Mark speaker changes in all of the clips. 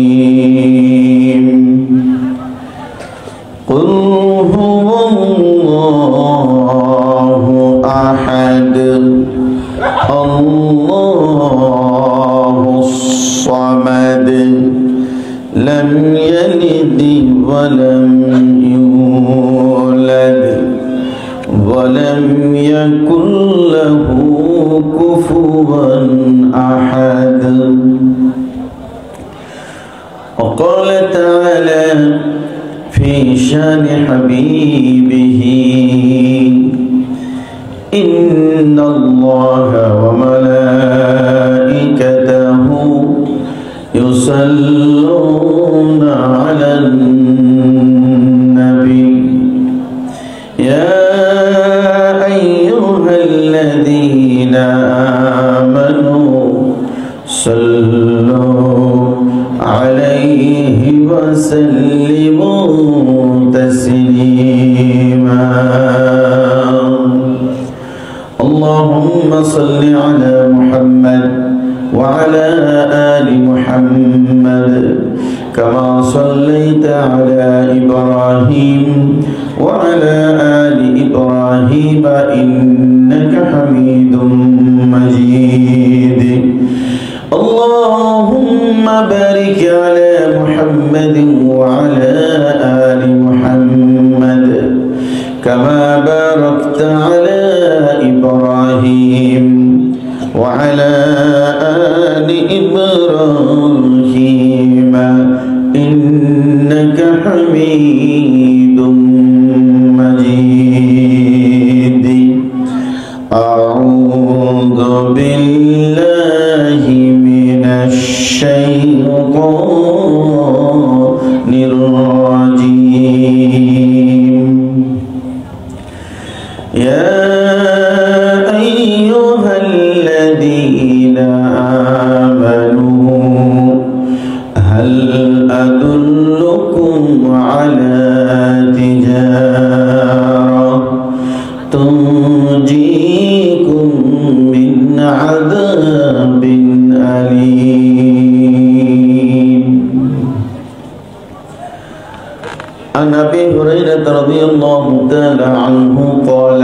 Speaker 1: الرحيم قل هو الله أحد الله الصمد لم يلد ولم يولد ولم يكن له كفوا أحد. وقال تعالى في شان حبيبه إن الله وملائكته يصلون على النبي يا أيها الذين آمنوا صلوا عليه وسلموا تسليما. اللهم صل على محمد وعلى آل محمد كما صليت على إبراهيم وعلى آل إبراهيم إنك حميد مجيد. اللهم بارك على محمد وعلى آل محمد كما باركت على إبراهيم وعلى آل إبراهيم إنك حميد مجيد. أعوذ بالله من الشيطان الرجيم. يا أيها الذين آمنوا هل أدلكم على تجارة تنجيكم من عذاب أليم. عن أبي هريرة رضي الله تعالى عنه قال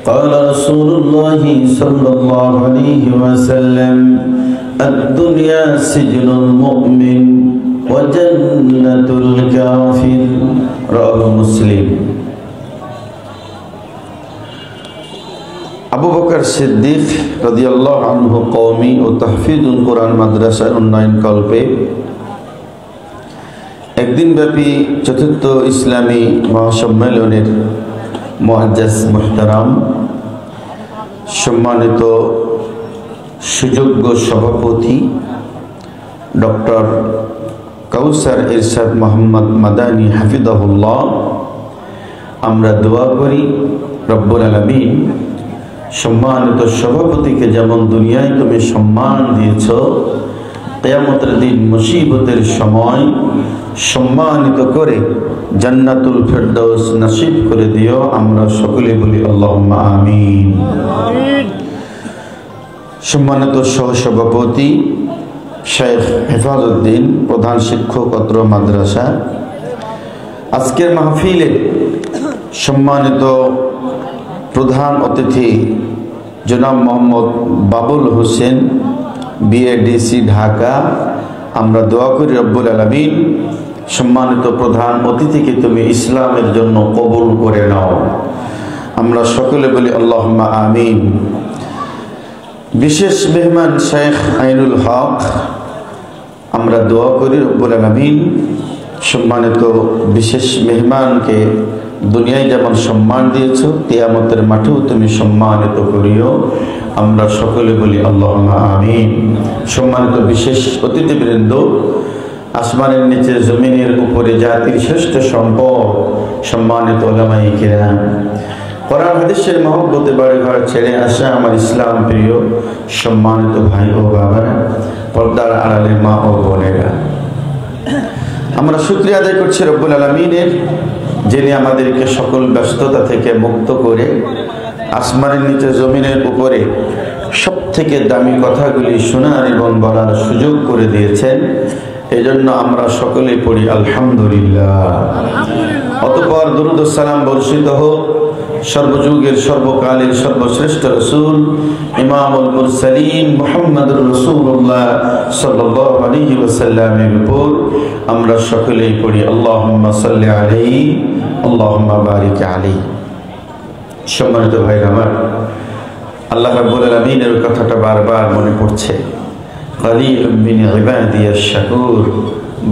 Speaker 1: قال رسول الله صلى الله عليه وسلم الدنيا سجن المؤمن وجنة الكافر. رواه مسلم. আবু বকর সিদ্দিক রাদিয়াল্লাহু আনহু কওমি ও তাহফিজুল কোরআন মাদ্রাসার উন্নয়ন কল্পে একদিন ব্যাপী চতুর্থ ইসলামী মহাসম্মেলনের মুআজ্জাজ মুহতারাম সম্মানিত সুযোগ্য সভাপতি ডক্টর কাউসার ইরশাদ মোহাম্মদ মাদানী হাফিজাহুল্লাহ, আমরা দোয়া করি রব্বুল আলামিন সম্মানিত সভাপতিকে যেমন দুনিয়ায় তুমি সম্মান দিয়েছ, কিয়ামতের দিন মুসিবতের সময় সম্মানিত করে জান্নাতুল ফেরদাউস নসিব করে দিও। আমরা সকলে বলি আল্লাহুম্মা আমিন। সম্মানিত সহসভাপতি শেখ হেফাজউদ্দিন, প্রধান শিক্ষক অত্র মাদ্রাসা, আজকের মাহফিলে সম্মানিত প্রধান অতিথি জনাব মোহাম্মদ বাবুল হোসেন, বিএডিসি ঢাকা, আমরা দোয়া করি রব্বুল আলামিন সম্মানিত প্রধান অতিথিকে তুমি ইসলামের জন্য কবুল করে নাও। আমরা সকলে বলি আল্লাহুম্মা আমিন। বিশেষ মেহমান শেখ আইনুল হক, আমরা দোয়া করি রব্বুল আলামিন সম্মানিত বিশেষ মেহমানকে দুনিয়ায় যেমন সম্মান দিয়েছ, কিয়ামতের মাঠেও তুমি সম্মানিত করিও। আমরা সকলে বলি আল্লাহুম্মা আমিন। সম্মানিত বিশেষ অতিথিবৃন্দ, আসমানের নিচে জমিনের উপরে জাতির শ্রেষ্ঠ সম্পদ সম্মানিত উলামায়ে কিরাম, কোরআন হাদিসের মহব্বতে বাড়ি ঘর ছেড়ে আসা আমার ইসলাম প্রিয় সম্মানিত ভাই ও বাবারা, পর্দার আড়ালের মা ও বোনেরা, আমরা শুকরিয়া আদায় করছি রব্বুল আলামিনের, যিনি আমাদেরকে সকল ব্যস্ততা থেকে মুক্ত করে আসমানের নিচে জমিনের উপরে সবথেকে দামি কথাগুলি শোনার এবং বলার সুযোগ করে দিয়েছেন। এজন্য আমরা সকলে পড়ি আলহামদুলিল্লাহ। অতঃপর দুরূদ ও সালাম বর্ষিত হোক সর্বযুগের সর্বকালের সর্বশ্রেষ্ঠ রাসূল ইমামুল মুরসালিন মুহাম্মদুর রাসূলুল্লাহ সাল্লাল্লাহু আলাইহি ওয়াসাল্লামের উপর। আমরা সকলেই পড়ি আল্লাহুম্মা সাল্লি আলাইহি আল্লাহুম্মা বারিক আলাইহি। সম্মানিত ভাইরা আমার, আল্লাহ রাব্বুল আলামিনের কথাটা বারবার মনে পড়ছে, কালিলুম মিন ইবাদিয়াশ শাকুর,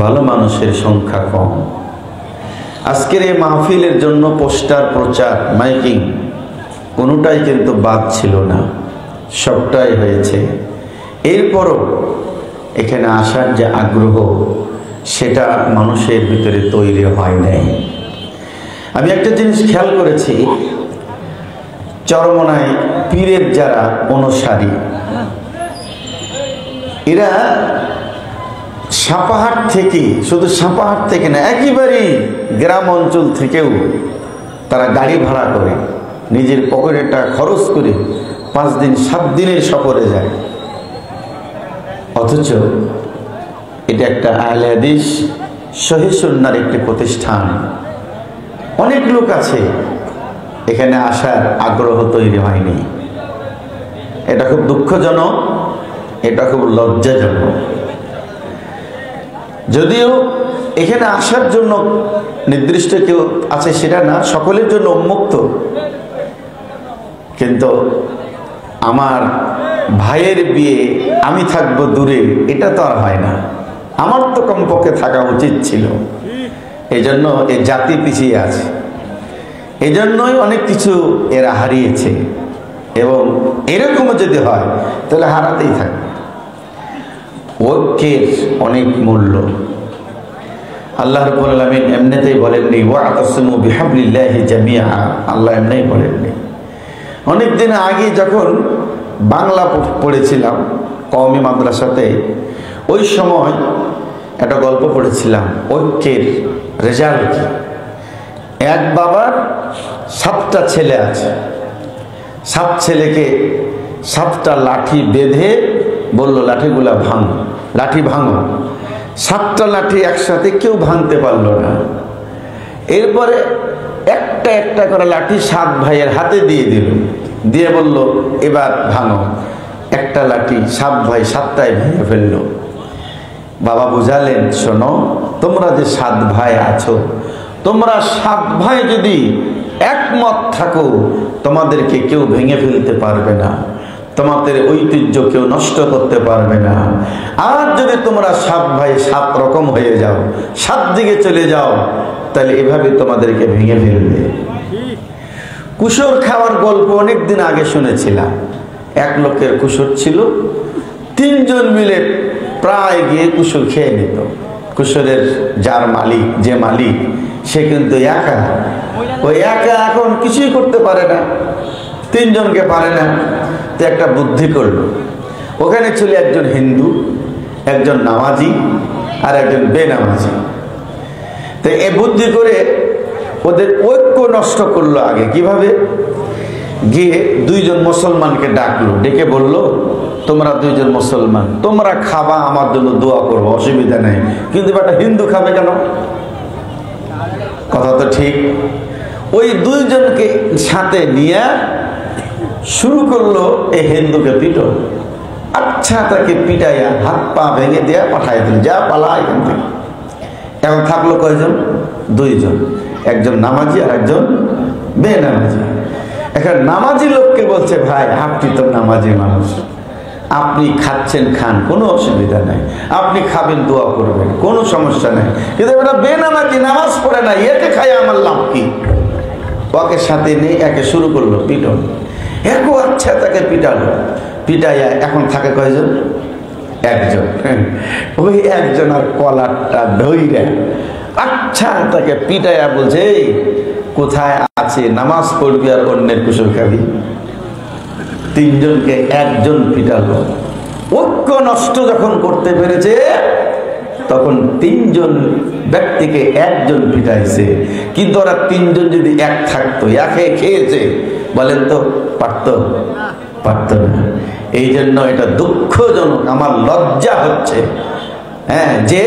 Speaker 1: ভালো মানুষের সংখ্যা কম। আজকের এই মাহফিলের জন্য পোস্টার, প্রচার, মাইকিং কোনোটাই কিন্তু বাদ ছিল না, সবটাই হয়েছে। এরপরও এখানে আসার যে আগ্রহ সেটা মানুষের ভিতরে তৈরি হয় নাই। আমি একটা জিনিস খেয়াল করেছি, চরমনায় পীরের যারা অনুসারী, এরা সাপাহাট থেকে, শুধু সাপাহাট থেকে না, একেবারেই গ্রাম অঞ্চল থেকেও তারা গাড়ি ভাড়া করে নিজের পকেটে টাকা খরচ করে 5 দিন 7 দিনের সফরে যায়। অথচ এটা একটা আহলে হাদিস সহিহ সুন্নাহর একটি প্রতিষ্ঠান। অনেক লোক আছে, এখানে আসার আগ্রহ তৈরি হয়নি। এটা খুব দুঃখজনক, এটা খুব লজ্জাজনক। যদিও এখানে আসার জন্য নির্দিষ্ট কেউ আছে সেটা না, সকলের জন্য উন্মুক্ত, কিন্তু আমার ভাইয়ের বিয়ে আমি থাকবো দূরে, এটা তো আর হয় না। আমার তো কমপক্ষে থাকা উচিত ছিল। এই জন্য এই জাতি পিছিয়ে আছে, এই জন্যই অনেক কিছু এরা হারিয়েছে, এবং এরকমও যদি হয় তাহলে হারাতেই থাকবে। ঐক্যের অনেক মূল্য। আল্লাহ রাব্বুল আলামিন এমনিতেই বলেননি ওয়া'তাসিমু বিহাবলিল্লাহি জামিআ, আল্লাহ এমনিই বলেননি। অনেক দিন আগে যখন বাংলা পড়েছিলাম কওমি মাদ্রাসাতে, ওই সময় একটা গল্প পড়েছিলাম ঐক্যের রেজাল্ট। এক বাবার 7টা ছেলে আছে, 7 ছেলেকে 7টা লাঠি বেঁধে বলল লাঠিগুলা ভাঙো, লাঠি ভাঙো। 7টা লাঠি একসাথে কেউ ভাঙতে পারল না। এরপরে একটা একটা করে লাঠি 7 ভাইয়ের হাতে দিয়ে দিল, দিয়ে বলল এবার ভাঙো। একটা লাঠি 7 ভাই 7টায় ভেঙে ফেললো। বাবা বুঝালেন, শোনো, তোমরা যে 7 ভাই আছো, তোমরা 7 ভাই যদি একমত থাকো, তোমাদেরকে কেউ ভেঙে ফেলতে পারবে না, তোমাদের ঐতিহ্য কেউ নষ্ট করতে পারবে না। আর যদি তোমরা 7 ভাই 7 রকম হয়ে যাও, 7 দিকে চলে যাও, তাহলে এভাবে তোমাদেরকে ভেঙে ফেলবে। কুসুর খাওয়ার গল্প অনেকদিন আগে শুনেছিলাম। এক লোকের কুসুর ছিল, 3 জন মিলে প্রায় গিয়ে কুসুর খেয়ে নিত। কুসুরের যার মালিক, যে মালিক, সে কিন্তু একা, ওই একা এখন কিছুই করতে পারে না, 3 জনকে পারে না। তো একটা বুদ্ধি করলো, ওখানে ছিল একজন হিন্দু, একজন নামাজি আর একজন বেনামাজি। তো এ বুদ্ধি করে ওদের ঐক্য নষ্ট করলো। আগে কিভাবে? গিয়ে 2 জন মুসলমানকে ডাকলো, ডেকে বলল, তোমরা 2 জন মুসলমান, তোমরা খাবা, আমার জন্য দোয়া করবো, অসুবিধা নেই, কিন্তু একটা হিন্দু খাবে কেন? কথা তো ঠিক। ওই 2 জনকে সাথে নিয়ে শুরু করলো এই হিন্দুকে পিটো। আচ্ছা, তাকে পিটাইয়া হাত পা ভেঙে দেয়া পাঠাই দিল, যা পালা এখান থেকে। এখন থাকলো কয়জন? 2 জন, একজন নামাজি আর একজন বেনামাজি। এখন নামাজি লোককে বলছে, ভাই আপনি তো নামাজি মানুষ, আপনি খাচ্ছেন খান, কোনো অসুবিধা নাই, আপনি খাবেন, দোয়া করবেন, কোনো সমস্যা নেই। কিন্তু এটা বেনামাজি, নামাজ পড়ে না, একে খাই আমার লাভ কি? ওকে সাথে নিয়ে একে শুরু করলো পিটন। একও আচ্ছা তাকে পিটালো, পিটাইয়া এখন থাকে কয়জন? 1 জন। ওই 1 জন আর কলারটা ধইরা আচ্ছা তাকে পিটাইয়া বলছে, এই কোথায় আছে নামাজ পড়বি আর অন্যের কুসুর খাবি? 3 জনকে 1 জন পিটালো। ঐক্য নষ্ট যখন করতে পেরেছে, তখন 3 জন ব্যক্তিকে 1 জন পিটাইছে। কিন্তু ওরা 3 জন যদি এক থাকতো, একে খেয়েছে, বলেন তো পারতো? পারতো না। এই জন্য এটা দুঃখজনক, আমার লজ্জা হচ্ছে যে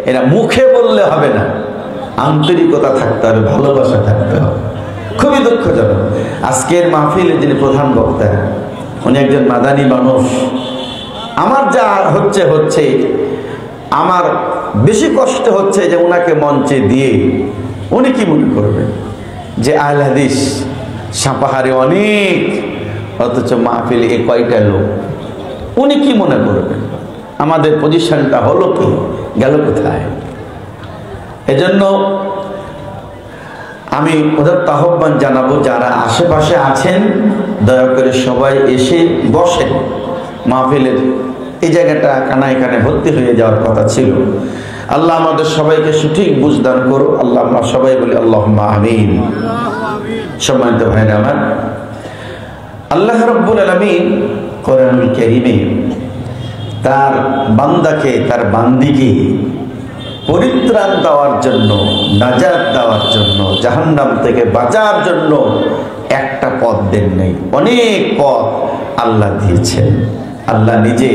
Speaker 1: এরা মুখে বললে হবে না, আন্তরিকতা থাকতে হবে, ভালোবাসা থাকতে হবে। খুবই দুঃখজনক। আজকের মাহফিলে যিনি প্রধান বক্তা, উনি একজন মাদানী মানুষ। আমার যা হচ্ছে আমার বেশি কষ্ট হচ্ছে যে ওনাকে মঞ্চে দিয়ে উনি কি মনে করবেন যে আহলে হাদিস সাপাহারে অনেক, অথচ মাহফিলে এ কয়টা লোক। উনি কি মনে করবেন আমাদের পজিশনটা হলো কি, গেল কোথায়? এজন্য আমি ওদের আহ্বান জানাবো, যারা আশেপাশে আছেন দয়া করে সবাই এসে বসেন। মাহফিলের এই জায়গাটা কানায় কানে ভর্তি হয়ে যাওয়ার কথা ছিল। আল্লাহ আমাদের সবাইকে সঠিক বুঝদান করো। আল্লাহ আমরা সবাই বলি আল্লাহুম্মা আমিন। সম্মানিত ভাইরা আমার, আল্লাহ রাব্বুল আলামিন কোরআনুল কারীমে তার বান্দাকে, তার বান্দিকে পরিত্রাণ দেওয়ার জন্য, নাজাত দেওয়ার জন্য, জাহান্নাম থেকে বাঁচার জন্য একটা পথ দেন নাই, অনেক পথ আল্লাহ দিয়েছেন। আল্লাহ নিজে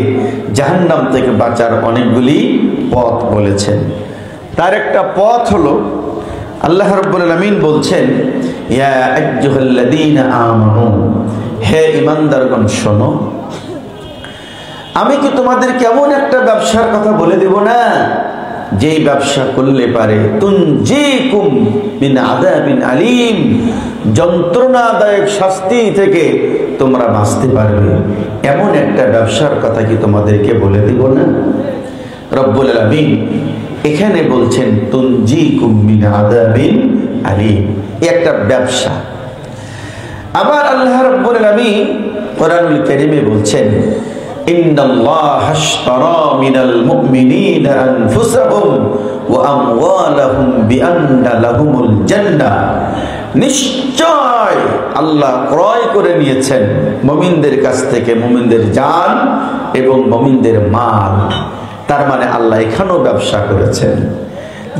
Speaker 1: জাহান্নাম থেকে বাঁচার অনেকগুলি পথ বলেছেন। তার একটা পথ হলো আল্লাহ রাব্বুল আলামিন বলছেন, ইয়া আইয়ুহাল্লাযীনা আমানু, হে ঈমানদারগণ শোনো, আমি কি তোমাদের কেমন একটা ব্যবসার কথা বলে দেব না, যেই ব্যবসা করলে পারে তুনজিকুম মিন আযাবিন আলীম, যন্ত্রণাদায়ক শাস্তি থেকে তোমরা বাঁচতে পারবে। এমন একটা ব্যবসার কথা কি তোমাদেরকে বলে দিব না? রব্বুল আলামিন এখানে বলছেন তুনজিকুম মিন আযাবিন আলীম, একটা ব্যবসা। আবার আল্লাহ রাব্বুল আলামিন কোরআনুল কারীমে বলছেন, ইন্নাল্লাহা আশতারা মিনাল মুমিনিনা আনফুসাহুম ওয়া আমওয়ালাহুম বিআন্না লাহুমুল জান্নাহ, নিশ্চয় আল্লাহ ক্রয় করে নিয়েছেন মুমিনদের কাছ থেকে মুমিনদের জান এবং মুমিনদের মাল। তার মানে আল্লাহ এখানেও ব্যবসা করেছেন,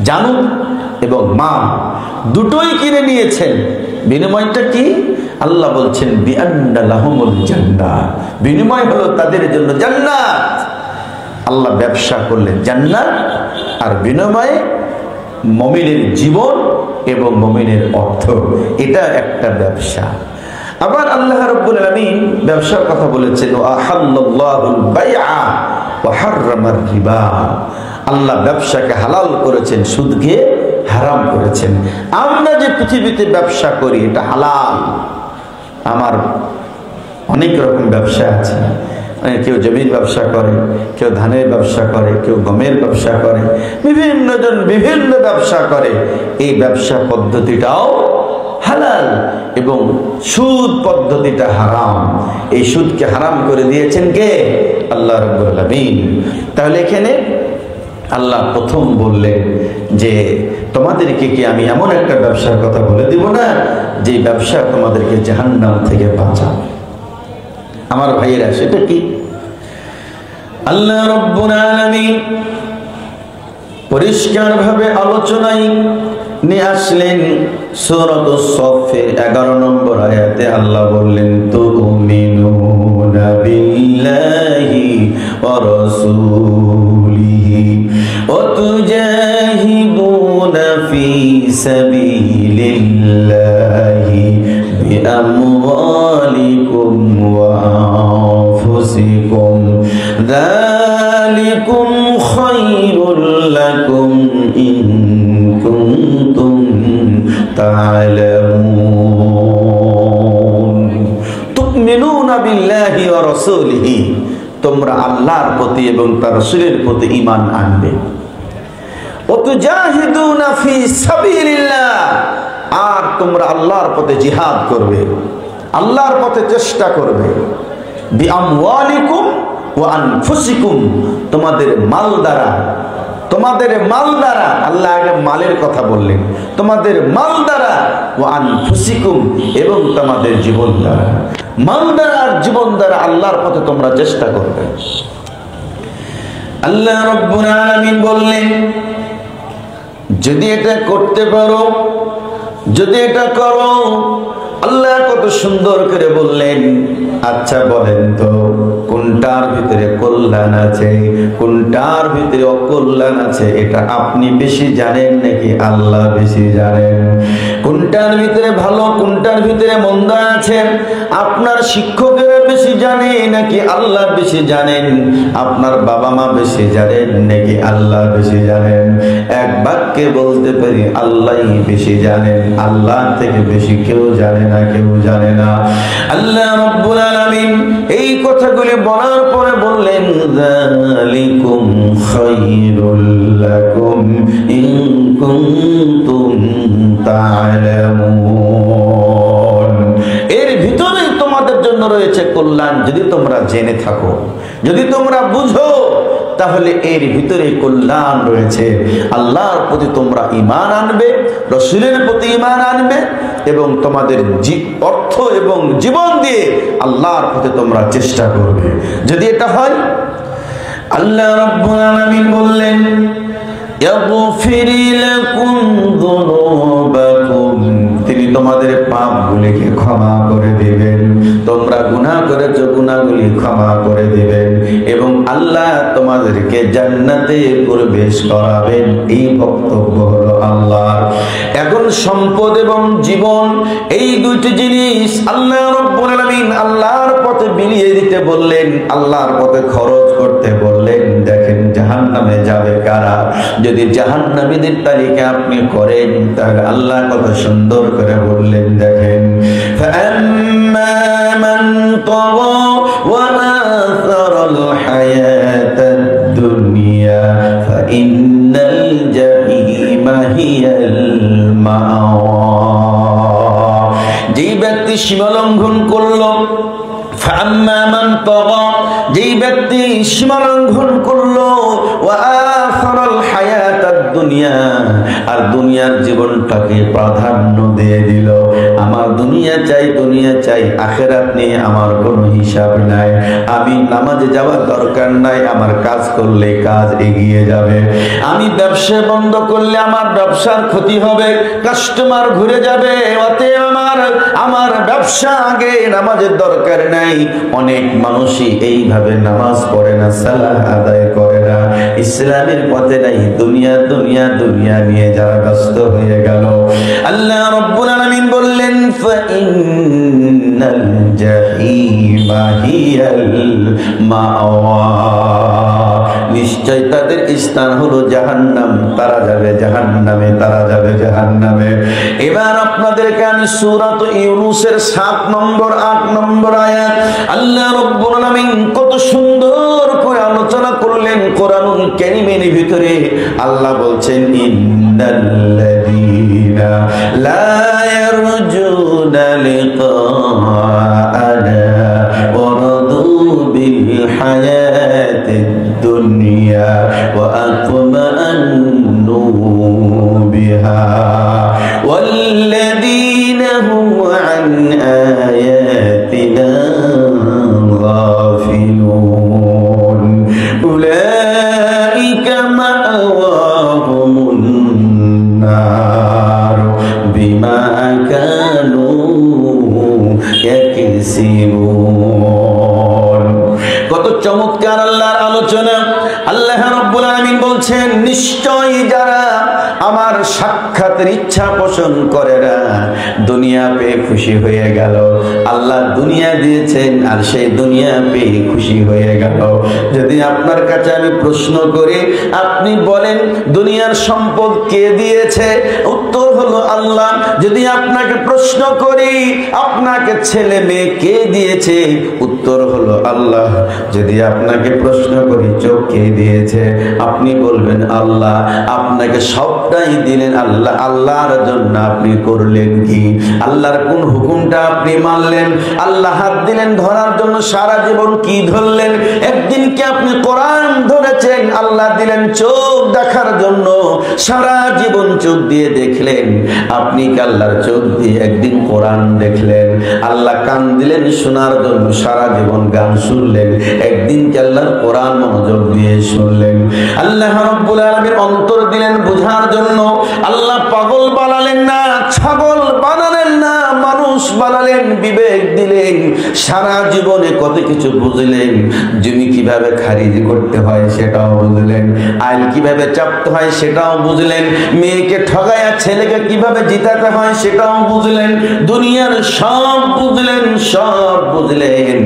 Speaker 1: জান এবং মাল দুটোই কিনে নিয়েছেন। বিনিময়টা কি? আল্লাহ বলছেন বিআন্না লাহুমুল জান্নাহ, বিনিময় হলো তাদের জন্য জান্নাত। আল্লাহ ব্যবসা করলেন জান্নাত, আর বিনিময়ে মুমিনের জীবন এবং মুমিনের অর্থ, এটা একটা ব্যবসা। আবার আল্লাহ রাব্বুল আলামিন ব্যবসার কথা বলেছেন, ওয়া আহাল্লাল্লাহুল বাইআ ওয়া হাররামার রিবা, আল্লাহ ব্যবসাকে হালাল করেছেন, সুদকে হারাম করেছেন। আমরা যে পৃথিবীতে ব্যবসা করি এটা হালাল। আমার অনেক রকম ব্যবসা আছে, কেউ জমির ব্যবসা করে, কেউ ধানের ব্যবসা করে, কেউ গমের ব্যবসা করে, বিভিন্ন জন বিভিন্ন ব্যবসা করে। এই ব্যবসা পদ্ধতিটাও হালাল এবং সুদ পদ্ধতিটা হারাম। এই সুদকে হারাম করে দিয়েছেন কে? আল্লাহ রাব্বুল আলামিন। তাহলে এখানে আল্লাহ প্রথম বললেন যে তোমাদেরকে কি আমি এমন একটা ব্যবসার কথা বলে দিব না, যে ব্যবসা তোমাদেরকে জাহান্নাম থেকে বাঁচাবে। আমার ভাইয়েরা, সেটা কি? আল্লাহ রাব্বুল আলামিন পরিষ্কার ভাবে আলোচনায় নিয়ে আসলেন। সূরাতুস সফের 11 নম্বর আয়াতে আল্লাহ বললেন, তুমিনুনা বিল্লাহি ওয়া রাসূলিহি ওয়া তুজাহিদুনা ফি সাবিলিল্লাহি বিআমওয়ালিকুম ওয়া আনফুসিকুম, যালিকুম খায়রুল লাকুম ইন কুনতুম তা'লামুন। তুমিনুনা বিল্লাহি ওয়া রাসূলিহি, তোমরা আল্লাহর প্রতি এবং তার রাসূলের প্রতি ঈমান আনবে। ওয়া তুজাহিদুনা ফি সাবিলিল্লাহ, আর তোমরা আল্লাহর পথে জিহাদ করবে, আল্লাহর পথে চেষ্টা করবে। বিআমওয়ালিকুম ওয়া আনফুসিকুম, তোমাদের মাল দ্বারা, তোমাদের মাল দ্বারা, আল্লাহ আগে মালের কথা বললেন, তোমাদের মাল দ্বারা, ওয়া আনফুসিকুম, এবং তোমাদের জীবন দ্বারা। মাল দ্বারা আর জীবন দ্বারা আল্লাহর পথে তোমরা চেষ্টা করবে। আল্লাহ রাব্বুল আলামিন বললেন, যদি এটা করতে পারো, যদি এটা করো, আল্লাহ কত সুন্দর করে বললেন, আচ্ছা বলেন তো কোনটার ভিতরে কল্যাণ আছে, কোনটার ভিতরে অকল্যাণ আছে, এটা আপনি বেশি জানেন নাকি আল্লাহ বেশি জানেন? কোনটার ভিতরে ভালো, কোনটার ভিতরে মন্দ আছে, আপনার শিক্ষকেরা বেশি জানে নাকি আল্লাহ বেশি জানেন? আপনার বাবা মা বেশি জানেন নাকি আল্লাহ বেশি জানেন? এক বাক্যে বলতে পারি আল্লাহই বেশি জানেন, আল্লাহ থেকে বেশি কেউ জানে না, কেউ জানে না। আল্লাহ রাব্বুল আলামিন এই কথাগুলি বলার পরে বললেন, যালিকুম খায়রুল লাকুম ইন কুনতুম তা'লামুন। এর ভিতরে তোমাদের জন্য রয়েছে কল্যাণ, যদি তোমরা জেনে থাকো, যদি তোমরা বুঝো, তাহলে এর ভিতরে কল্যাণ রয়েছে। আল্লাহর প্রতি তোমরা ঈমান আনবে, রাসূলের প্রতি ঈমান আনবে এবং তোমাদের অর্থ এবং জীবন দিয়ে আল্লাহর প্রতি তোমরা চেষ্টা করবে। যদি এটা হয়, আল্লাহ রাব্বুল আলামিন বললেন, ইয়াগফির লাকুম যুনুবাকুম, তিনি তোমাদের পাপগুলিকে ক্ষমা করে দিবেন। তোমরা গুনাহ করেছো, গুনাহগুলি ক্ষমা করে দিবেন এবং আল্লাহ তোমাদেরকে জান্নাতে প্রবেশ করাবেন। এই বক্তব্য হলো আল্লাহর। এখন সম্পদ এবং জীবন, এই দুইটি জিনিস আল্লাহ রাব্বুল আলামিন আল্লাহর পথে বিলিয়ে দিতে বললেন, আল্লাহর পথে খরচ করতে বললেন। দেখেন জাহান্নামে যাবে কারা? যদি জাহান্নামীদের তালিকা আপনি করেন, তাহলে আল্লাহ কত সুন্দর করে বললেন, দেখেন, ফাআম্মা মান তাগা ওয়া আসারাল হায়াতাদ দুনিয়া ফাইন্নাল জাহিমা হিয়াল মাওয়া। যেই ব্যক্তি সীমা লঙ্ঘন করলো, ফাআম্মা মান তাগা, যেই ব্যক্তি সীমা লঙ্ঘন করলো, ওয়া আসারাল হায়াতাদ দুনিয়া, আর দুনিয়ার জীবনটাকে প্রাধান্য দিয়ে দিল, আমার দুনিয়া চাই, দুনিয়া চাই, আখিরাত নিয়ে আমার কোনো হিসাব নাই, আমি নামাজে যাওয়ার দরকার নাই, আমার কাজ করলে কাজ এগিয়ে যাবে, আমি ব্যবসা বন্ধ করলে আমার ব্যবসার ক্ষতি হবে, কাস্টমার ঘুরে যাবে, অতএব আমার ব্যবসা আগে, নামাজের দরকার নাই। অনেক মানুষই এইভাবে নামাজ পড়ে না, সালাত আদায় করে না, ইসলামের পথে নাই, দুনিয়া দুনিয়া দুনিয়া নিয়ে যারা ব্যস্ত হয়ে গেল। আল্লাহ রাব্বুল আলামিন বললেন, ফাইন্নাল জাহিমা হিয়াল মাওয়া, নিশ্চয় তাদের স্থান হলো জাহান্নাম, তারা যাবে জাহান্নামে, তারা যাবে জাহান্নামে। এবার আপনাদেরকে আমি সূরাত ইউনূসের 7 নম্বর 8 নম্বর আয়াত, আল্লাহ রাব্বুল আলামিন কত সুন্দর করে আলোচনা করলেন কোরআনুল কারীমের ভিতরে। আল্লাহ বলছেন, ইন্নাল্লাযীনা লা ইয়ারজুনা লিকাআনা ওয়া রাদু বিল হায়াতিদ দুনিয়া ওয়া আতমাআন্নু বিহা ওয়াল্লাযীনা হুম আন আয়াতিনা গাফিলুন উলাইকা মা'ওয়াহুমুন নার বিমা কানু ইয়াকসিবুন। কত চমৎকার আল্লাহর আলোচনা। আল্লাহ রাব্বুল আলামিন বলছেন, নিশ্চয় যারা আমার সাক্ষাতের ইচ্ছা পোষণ করে না, দুনিয়া পেয়ে খুশি হয়ে গেল, আল্লাহ দুনিয়া দিয়েছেন আর সেই দুনিয়া পেয়ে খুশি হয়ে গেল। যদি আপনার কাছে আমি প্রশ্ন করি, আপনি বলেন দুনিয়ার সম্পদ কে দিয়েছে? উত্তর হলো আল্লাহ। যদি আপনাকে প্রশ্ন করি, আপনাকে ছেলে মেয়ে কে দিয়েছে? উত্তর হলো আল্লাহ। যদি আপনাকে প্রশ্ন করি চোখ কে দিয়েছে? আপনি বলবেন আল্লাহ। আপনাকে সবটাই দিলেন আল্লাহ। আল্লাহর জন্য আপনি করলেন কি? আল্লাহর কোন হুকুমটা আপনি মানলেন? আল্লাহ হাত দিলেন ধরার জন্য, সারা জীবন কি ধরলেন? একদিন কি আপনি কোরআন ধরেছেন? আল্লাহ দিলেন চোখ দেখার জন্য, সারা জীবন চোখ দিয়ে দেখলেন। আপনি কি আল্লাহর চোখ দিয়ে একদিন কোরআন দেখলেন? আল্লাহ কান দিলেন শোনার জন্য, সারা জীবন গান শুনলেন। একদিন কি আল্লাহর কোরআন মনোযোগ দিয়ে শুনলেন? আল্লাহ রাব্বুল আলামিন অন্তর দিলেন বোঝার জন্য। আল্লাহ পাগল বানালেন না, ছাগল বানালেন না, মানুষ বানালেন বুঝালেন, বিবেক দিলেন, সারা জীবনে কত কিছু বুঝলেন। জমি কিভাবে খারিজ করতে হয় সেটাও বুঝলেন, আইন কিভাবে চাপতে হয় সেটাও বুঝলেন, মেয়েকে ঠগায়া ছেলেকে কিভাবে জিতাতে হয় সেটাও বুঝলেন, দুনিয়ার সব বুঝলেন, সব বুঝলেন।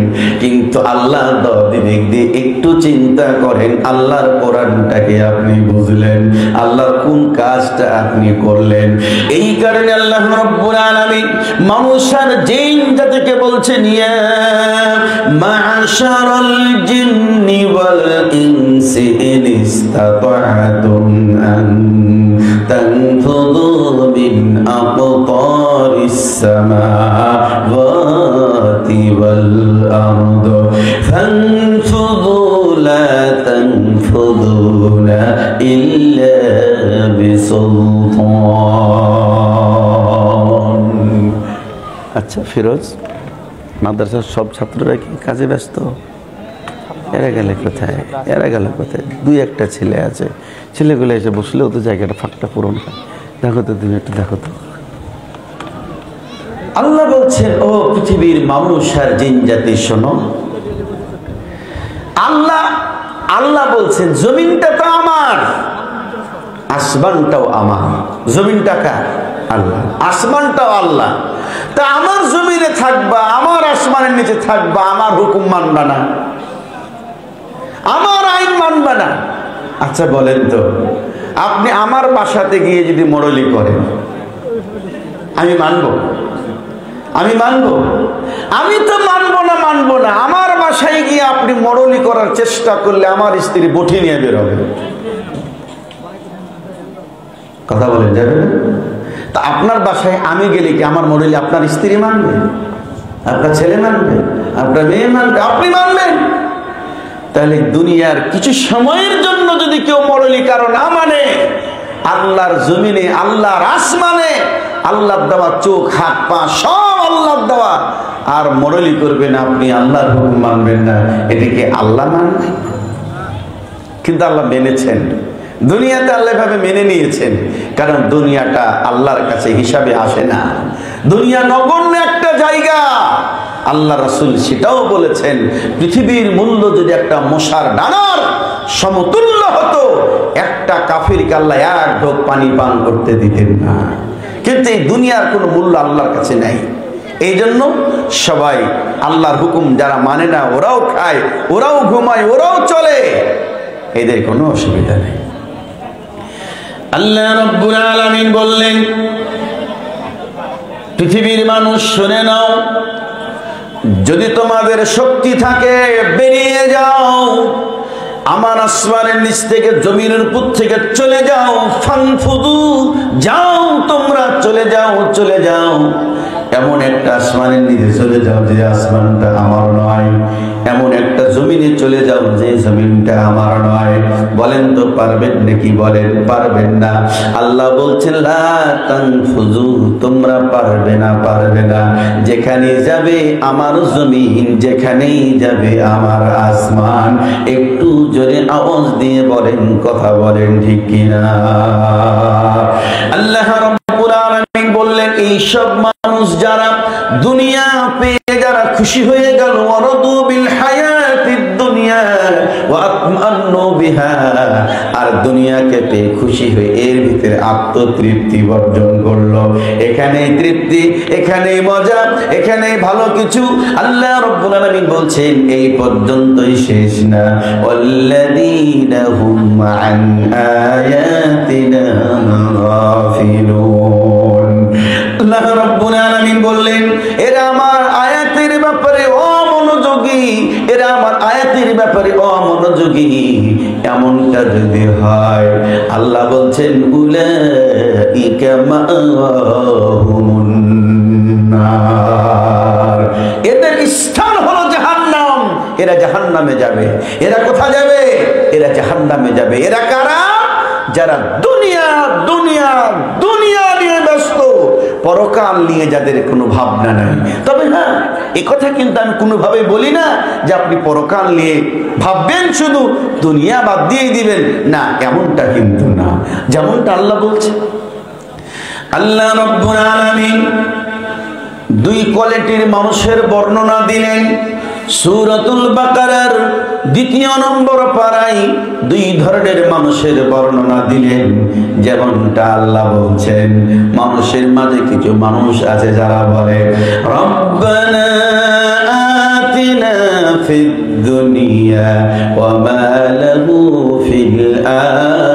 Speaker 1: কিন্তু আল্লাহ বিবেক দিয়ে একটু চিন্তা করেন, আল্লাহর কোরআনটাকে আপনি বুঝলেন, আল্লাহর কোন কাজটা আপনি করলেন। এই কারণে আল্লাহ রাব্বুল আলামিন মানুষ আর জিন জাতিকে বলছেন, ইয়া মা'শারাল জিন্নি ওয়াল ইনসি ইন ইসতাতা'তুম আন তানফুযু মিন আকতারিস সামাওয়াতি ওয়াল আরদ ফানফুযু লা তানফুযুনা ইল্লা বিসুলতান। আচ্ছা ফিরোজ, মাদ্রাসার সব ছাত্ররা কি কাজে ব্যস্ত? এরা গেলে কোথায়? এরা গেল কোথায়? দুই একটা ছেলে আছে, ছেলেগুলো এসে বসলেও তো জায়গাটা ফাঁকটা পূরণ হয়। দেখো তো, তুমি একটু দেখো তো। আল্লাহ বলছেন, ও পৃথিবীর মানুষ আর জিন জাতি শোনো, আল্লাহ বলছেন জমিনটা তো আমার, আসমানটাও আমার। জমিনটা কার? আল্লাহ। আসমানটাও আল্লাহ। তা আমার জমিনে থাকবা, আমার আসমানের নিচে থাকবা, আমার হুকুম মানবা না, আমার আইন মানবা না। আচ্ছা বলেন তো, আপনি আমার বাসাতে গিয়ে যদি মোড়লি করেন, আমি মানবো? আমি মানবো? আমি তো মানবো না। আমার বাসায় গিয়ে আপনি মোড়লি করার চেষ্টা করলে আমার স্ত্রী বটি নিয়ে বেরোবে। কথা বলেন, যাবে না? তা আপনার বাসায় আমি গেলে কি আমার মোড়লি আপনার স্ত্রী মানবে? আপনার ছেলে মানবে? আপনার মেয়ে মানবে? আপনি মানবেন? তাহলে দুনিয়ার কিছু সময়ের জন্য যদি কেউ মোড়লি কারো না মানে, আল্লাহর জমিনে, আল্লাহর আসমানে আল্লাহর দেওয়া চোখ, হাত, পা সব আল্লাহর দেওয়া, আর মোড়লি করবেন আপনি, আল্লাহর হুকুম মানবেন না, এটাকে আল্লাহ মানবেন? কিন্তু আল্লাহ মেনেছেন, দুনিয়াতে আল্লাহ ভাবে মেনে নিয়েছেন, কারণ দুনিয়াটা আল্লাহর কাছে হিসাবে আসে না। দুনিয়া নগণ্য একটা জায়গা। আল্লাহ রাসূল সেটাও বলেছেন, পৃথিবীর মূল্য যদি একটা মশার ডানার সমতুল্য হতো, একটা কাফিরকে আল্লাহ এক ঢোক পানি পান করতে দিতেন না। কিন্তু এই দুনিয়ার কোনো মূল্য আল্লাহর কাছে নাই। এই জন্য সবাই আল্লাহর হুকুম যারা মানে না, ওরাও খায়, ওরাও ঘুমায়, ওরাও চলে, এদের কোনো অসুবিধা নেই। আল্লাহ রাব্বুল আলামিন বললেন, পৃথিবীর মানুষ শুনে নাও, যদি তোমাদের শক্তি থাকে বেরিয়ে যাও, আমার আসমানের নিচ থেকে, জমিনের উপর থেকে চলে যাও। ফানফুদু, যাও তোমরা, চলে যাও। এমন একটা আসমানের নিচে চলে যাও যে আসমানটা আমার নয়, এমন একটা জমিনে চলে যাও যে জমিনটা আমার নয়। বলেন তো পারবেন নাকি? বলেন পারবেন না। আল্লাহ বলছেন, লা তানফুযু, তোমরা পারবে না। যেখানে যাবে আমার জমিন, যেখানেই যাবে আমার আসমান। একটু জোরে আওয়াজ দিয়ে বলেন, কথা বলেন ঠিক কিনা? আল্লাহ রাব্বুল আলামিন বললেন, এই সব মানুষ যারা দুনিয়া পেয়ে যারা খুশি হয়ে গেল, ওয়ারাদু বিল হায়াতিদ দুনিয়া ওয়া আতমান্নু বিহা, আর দুনিয়াকে পেয়ে খুশি হয়ে এর ভিতরে আত্মতৃপ্তি অর্জন করলো। এখানেই তৃপ্তি, এখানেই মজা, এখানেই ভালো কিছু। আল্লাহ রাব্বুল আলামিন বলছেন, এই পর্যন্তই শেষ না। ওয়াল্লাযীনা হুম আন আয়াতিনা গাফিলুন। আল্লাহ রাব্বুল আলামিন বললেন, এরা আমার আয়াতের ব্যাপারে অমনোযোগী, এরা আমার আয়াতের ব্যাপারে অমনোযোগী। এমনটা যদি হয়, আল্লাহ বলছেন, উলাইকা মাআহুমুন নার, এদের স্থান হলো জাহান্নাম। এরা জাহান্নামে যাবে। এরা কোথায় যাবে? এরা জাহান্নামে যাবে। এরা কারা? যারা দুনিয়া নিয়ে ব্যস্ত, পরকাল নিয়ে যাদের কোনো ভাবনা নাই। তবে হ্যাঁ, এ কথা কিন্তু আমি কোনোভাবেই বলি না যে আপনি পরকাল নিয়ে ভাববেন, শুধু দুনিয়া বাদ দিয়ে দিবেন না, এমনটা কিন্তু না। যেমনটা আল্লাহ বলছে, আল্লাহ রাব্বুল আলামিন দুই কোয়ালিটির মানুষের বর্ণনা দিলেন। সূরাতুল বাকারার ২য় নম্বর পারায় দুই ধরনের মানুষের বর্ণনা দিলেন। যেমনটা আল্লাহ বলছেন, মানুষের মাঝে কিছু মানুষ আছে যারা বলে রব্বানা আতিনা ফিদ দুনিয়া ওয়া মা লাহু ফিল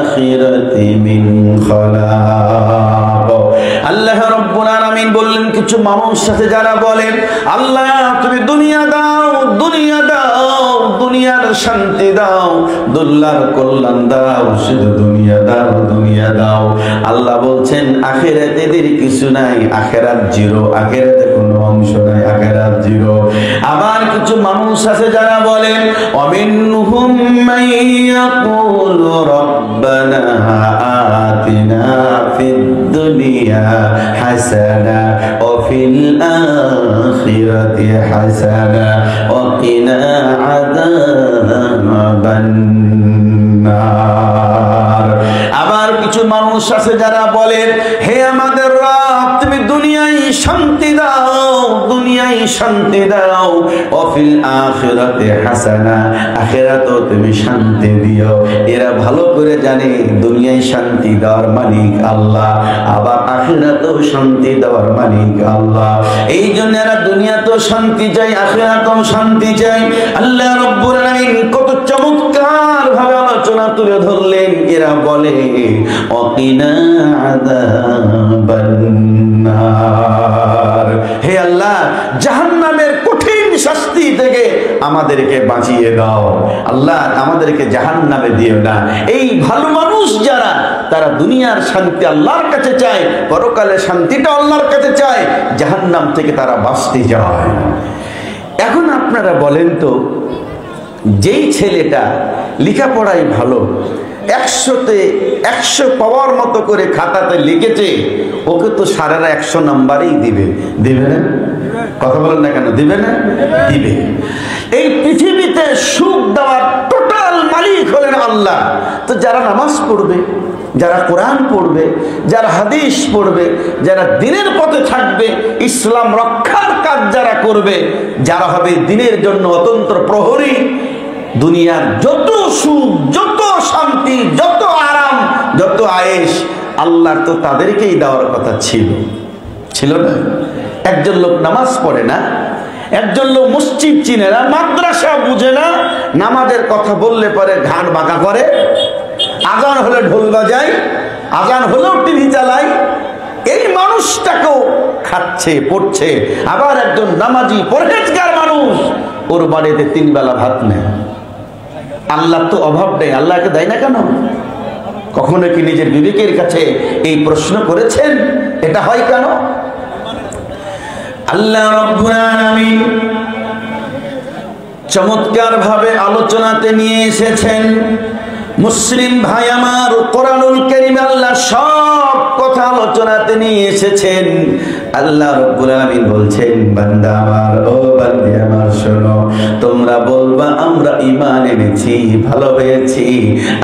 Speaker 1: আখিরাতি মিন খালাক। আল্লাহ রাব্বুল আলামিন বললেন, কিছু মানুষ আছে যারা বলেন আল্লাহ তুমি দুনিয়া দাও, দুনিয়া দাও, দুনিয়ার শান্তি দাও, দুনিয়ার কল্যাণ দাও, শুধু দুনিয়া দাও, দুনিয়া দাও। আল্লাহ বলছেন আখিরাতে এদের কিছু নাই, আখিরাত জিরো, আখিরাতে কোনো অংশ নাই, আখিরাত জিরো। আবার কিছু মানুষ আছে যারা বলেন ওয়ামিনহুম মাইয়াকুলু রব্বানা আতিনা ফিদ দুনিয়া হাসানা ওয়া ফিল আখিরাতি হাসানা ওয়া কিনা আযাবান নার। আবার কিছু মানুষ আছে যারা বলেন হে আমাদের রব তুমি দুনিয়ায় শান্তি দাও, দুনিয়ায় শান্তি দাও, ওয়া ফিল আখিরাতি হাসানা, আখিরাতেও তুমি শান্তি দিও। এরা ভালো করে জানে দুনিয়ায় শান্তি দেওয়ার মালিক আল্লাহ, আবার আখিরাতেও শান্তি দেওয়ার মালিক আল্লাহ। এই জন্য এরা দুনিয়াতেও শান্তি চাই, আখিরাতেও শান্তি চাই। আল্লাহ রাব্বুল আলামিন কত চমৎকার ভাবে আলোচনা তুলে ধরলেন। এরা বলে ওয়াকিনা আযাবান নার, হে আল্লাহ জাহান্নামের কঠিন শাস্তি থেকে আমাদেরকে বাঁচিয়ে দাও, আল্লাহ আমাদেরকে জাহান্নামে দিও না। এই ভালো মানুষ যারা, তারা দুনিয়ার শান্তি আল্লাহর কাছে চায়, পরকালের শান্তিটা আল্লাহর কাছে চায়, জাহান্নাম থেকে তারা বাঁচতে যায়। এখন আপনারা বলেন তো, যেই ছেলেটা লেখাপড়ায় ভালো, 100তে 100 পাওয়ার মতো করে খাতাতে লিখেছে, ওকে তো সারেরা 100 নাম্বারই দিবে, দিবে না? কথা বলেন না কেন, দিবে না? দিবে। এই পৃথিবীতে সুখ দেওয়ার টোটাল মালিক হলেন আল্লাহ। তো যারা নামাজ পড়বে, যারা কোরআন পড়বে, যারা হাদিস পড়বে, যারা দিনের পথে থাকবে, ইসলাম রক্ষার কাজ যারা করবে, যারা হবে দিনের জন্য অতন্ত্র প্রহরী, দুনিয়ার যত সুখ, যত শান্তি, যত আরাম, যত আয়েশ আল্লাহর তো তাদেরকেই দেওয়ার কথা ছিল, ছিল না? একজন লোক নামাজ পড়ে না, একজন লোক মসজিদ চিনে না, মাদ্রাসা বুঝে না, নামাজের কথা বললে পরে ঘাড় বাঁকা করে, আজান হলে ঢোল বাজায়, আজান হলেও টিভি চালায়। এই মানুষটাকেও খাচ্ছে, পড়ছে। আবার একজন নামাজি পরহেজগার মানুষ, ওর বাড়িতে 3 বেলা ভাত নেয়। আল্লাহ তো অভাব নেই, আল্লাহকে দেয় না কেন? কখনো কি নিজের বিবেকের কাছে এই প্রশ্ন করেছেন এটা হয় কেন? আল্লাহ রাব্বুল আলামিন চমৎকার ভাবে আলোচনাতে নিয়ে এসেছেন। মুসলিম ভাই আমার, কোরআনুল কারীম আল্লাহ সব কথা আলোচনাতে নিয়ে এসেছেন। আল্লাহ রাব্বুল আলামিন বলছেন, বান্দা আমার, ও বান্দী আমার, শোনো, তোমরা বলবা আমরা ঈমান এনেছি, ভালো হয়েছি,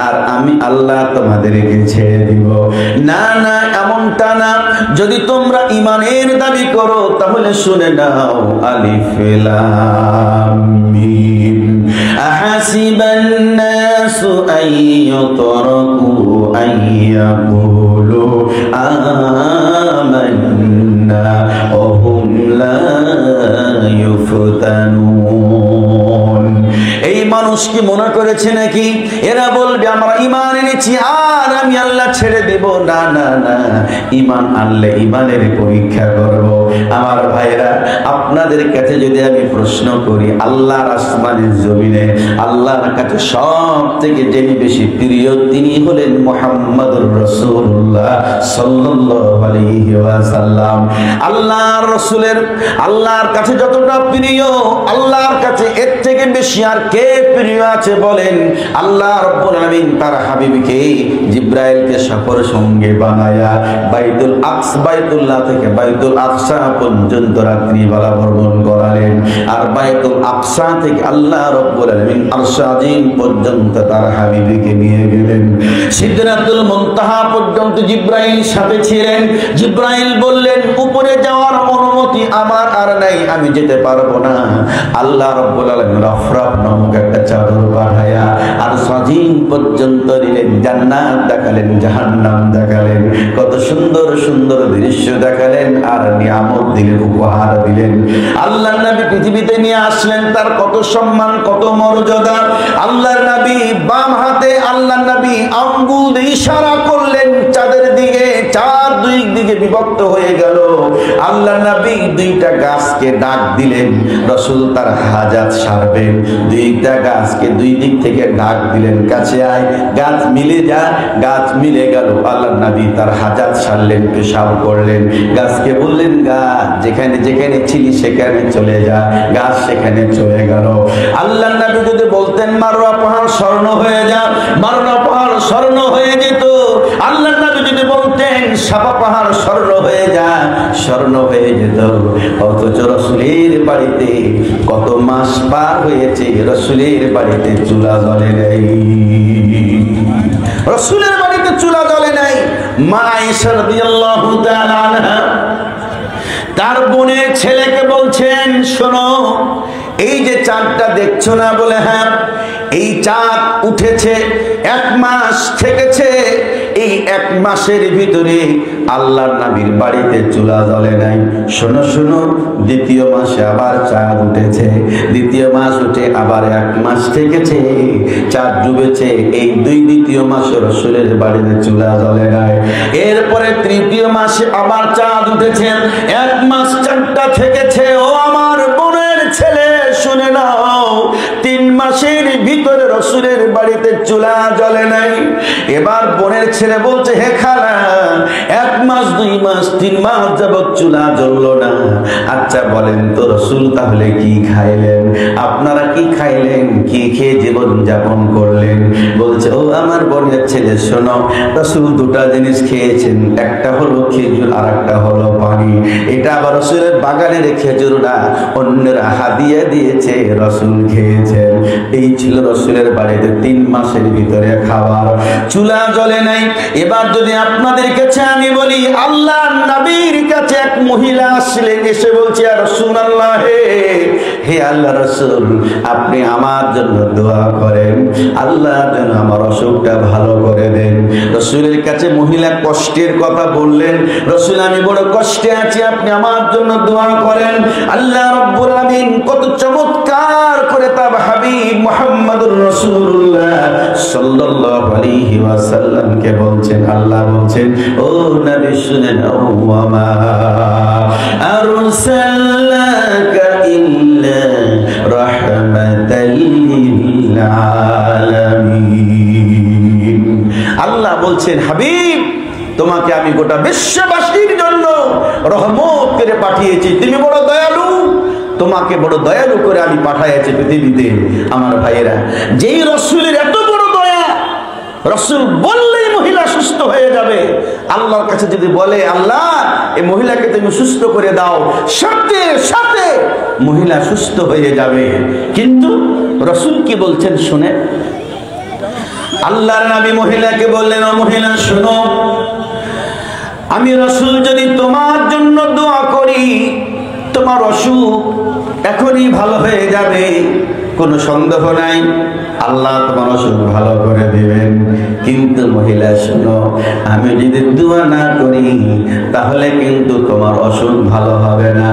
Speaker 1: আর আমি আল্লাহ তোমাদেরকে ছেড়ে দিব। না না, এমনটা না। যদি তোমরা ঈমানের দাবি করো তাহলে শুনে নাও, আলিফ লাম মিম, আহাসিবান নাসু আইয়ুতরাকু আইয়াকুলু আমান্না ওয়া হুম লা ইউফতানুন। এই মানুষ কি মনে করেছে নাকি এরা বলবে আমরা ঈমান এনেছি আর আমি আল্লাহ ছেড়ে দেব? না না না, ঈমান আনলে ঈমানের পরীক্ষা করব। আমার ভাইরা, আপনাদের কাছে যদি আমি প্রশ্ন করি, আল্লাহর আসমানের জমিনে আল্লাহর কাছে সব থেকে যিনি বেশি প্রিয় তিনি হলেন মুহাম্মদুর রাসূলুল্লাহ সাল্লাল্লাহু আলাইহি ওয়াসাল্লাম। আল্লাহর রাসূলের আল্লাহর কাছে যতটা প্রিয়, আল্লাহর কাছে এর থেকে বেশি আর কে প্রিয় আছে বলেন? আল্লাহ রাব্বুল আলামিন তার হাবিবকে জিবরাইলকে সফর সঙ্গে বানায়া বাইতুল্লাহ থেকে বাইতুল আকসা পর্যন্ত রাত্রিবেলা ভ্রমণ করালেন, আর বাইতুল আকসা থেকে আল্লাহ রাব্বুল আলামিন আরশ আজিম পর্যন্ত তার হাবিবকে নিয়ে গেলেন। সিদরাতুল মুনতাহা পর্যন্ত জিবরাইল সাথে ছিলেন। জিবরাইল বললেন উপরে যাওয়ার অনুমতি অনুমতি আমার আর নাই, আমি যেতে পারবো না। আল্লাহ রাব্বুল আলামিন রফরফ নামক একটা চাদর পাঠায়া আর সাজিন পর্যন্ত নিলেন, জান্নাত দেখালেন, জাহান্নাম দেখালেন, কত সুন্দর সুন্দর দৃশ্য দেখালেন আর নিয়ামত দিলেন, উপহার দিলেন। আল্লাহর নবী পৃথিবীতে নিয়ে আসলেন, তার কত সম্মান, কত মর্যাদা। আল্লাহর নবী বাম হাতে আল্লাহর নবী আঙ্গুল দিয়ে ইশারা করলেন চাঁদের দিকে, চাঁদ দুই দিকে বিভক্ত হয়ে গেল। আল্লাহর নবী দুইটা গাছকে ডাক দিলেন, রাসূল তার হাজাত সারবেন, দুইটা গাছকে দুই দিক থেকে ডাক দিলেন, কাছে আয়, গাছ মিলে যা। গাছ মিলে গেল। আল্লাহর নবী তার হাজাত সারলেন, পেশাব করলেন, গাছকে বললেন, গাছ যেখানে যেখানে ছিলি সেখানে চলে যা। গাছ সেখানে চলে গেল। আল্লাহর নবী যদি বলতেন মারওয়া পাহাড় স্বর্ণ হয়ে যা, মারওয়া পাহাড় স্বর্ণ হয়ে যেত। আল্লাহর নবী যদি বলতেন সাফা পাহাড় স্বর্ণ হয়ে যা, স্বর্ণ হয়ে যেত। অথচ রাসূলের বাড়িতে কত মাস পার হয়েছে, রাসূলের বাড়িতে চুলা জ্বলে নাই, রাসূলের বাড়িতে চুলা জ্বলে নাই। মা আয়েশা রাদিয়াল্লাহু তাআলা আনহা তার বোনের ছেলেকে বলছেন, শোনো, এই যে চাঁদটা দেখছো না? বলে হ্যাঁ। এই চাঁদ উঠেছে, 1 মাস থেকেছে, এই 1 মাসের ভিতরে আল্লাহর নবীর বাড়িতে চুলা জ্বলে নাই। শোনো শোনো, দ্বিতীয় মাসে আবার চাঁদ উঠেছে, দ্বিতীয় মাস উঠে আবার 1 মাস থেকেছে, চাঁদ ডুবেছে, এই দ্বিতীয় মাসে রাসূলের বাড়িতে চুলা জ্বলে নাই। এরপরে তৃতীয় মাসে আবার চাঁদ উঠেছে, 1 মাস চাঁদটা থেকেছে। ও আমার বোনের ছেলে, শুনে নাও, 3 মাসের ভিতরে রাসূলের বাড়িতে চুলা জ্বলে নাই। এবার বোনের ছেলে বলছে, হে খালা, 1 মাস 2 মাস 3 মাস যাবত চুলা জ্বললো না। আচ্ছা বলেন তো রাসূল তাহলে কি খাইলেন? আপনারা কি খাইলেন? কি খেয়ে জীবন যাপন করলেন? বলছে, ও আমার বোনের ছেলে, শোনো, রাসূল 2টা জিনিস খেয়েছেন, একটা হলো খেজুর আর একটা হলো পানি। এটা আবার রাসূলের বাগানের খেজুর না, অন্যরা হাদিয়া দিয়েছে, রাসূল খেয়েছেন। এই ছিল রাসূলের বাড়িতে 3 মাসের ভিতরে খাবার, চুলা জ্বলে নাই। এবার যদি আপনাদের কাছে আমি বলি, আল্লাহর নবীর কাছে এক মহিলা আসলেন, এসে বলছে, ইয়া রাসূলুল্লাহ, হে আল্লাহর রাসূল, আপনি আমার জন্য দোয়া করেন, আল্লাহ যেন আমার অসুখটা ভালো করে দেন। রাসূলের কাছে মহিলা কষ্টের কথা বললেন, রাসূল আমি বড় কষ্টে আছি, আপনি আমার জন্য দোয়া করেন। আল্লাহ রাব্বুল আলামিন কত চমৎকার করে তার হাবিব মুহাম্মদুর রাসূলুল্লাহ সাল্লাল্লাহু আলাইহি ওয়াসাল্লাম কে বলছেন, আল্লাহ বলছেন, ও নবী শুনেন, ওয়া মা আরসালনাকা ইল্লা রাহমাতাল লিল আলামিন। আল্লাহ বলছেন, হাবিব, তোমাকে আমি গোটা বিশ্ববাসীর জন্য রহমত করে পাঠিয়েছি, তুমি বড় দয়ালু, তোমাকে বড় দয়ালু করে আমি পাঠাইছি পৃথিবীতে। আমার ভাইয়েরা, যেই রাসূলের এত বড় দয়া, রাসূল বললেই মহিলা সুস্থ হয়ে যাবে। আল্লাহর কাছে যদি বলে, আল্লাহ এই মহিলাকে তুমি সুস্থ করে দাও, সাথে সাথে মহিলা সুস্থ হয়ে যাবে। কিন্তু রাসূল কি বলছেন শুনে, আল্লাহর নবী মহিলাকে বললেন, ও মহিলা শোনো, আমি রাসূল যদি তোমার জন্য দোয়া করি, তোমার অসুখ এখনই ভালো হয়ে যাবে, কোনো সন্দেহ নাই, আল্লাহ তোমার অসুখ ভালো করে দিবেন। কিন্তু মহিলা শোনো, আমি যদি দোয়া না করি তাহলে কিন্তু তোমার অসুখ ভালো হবে না।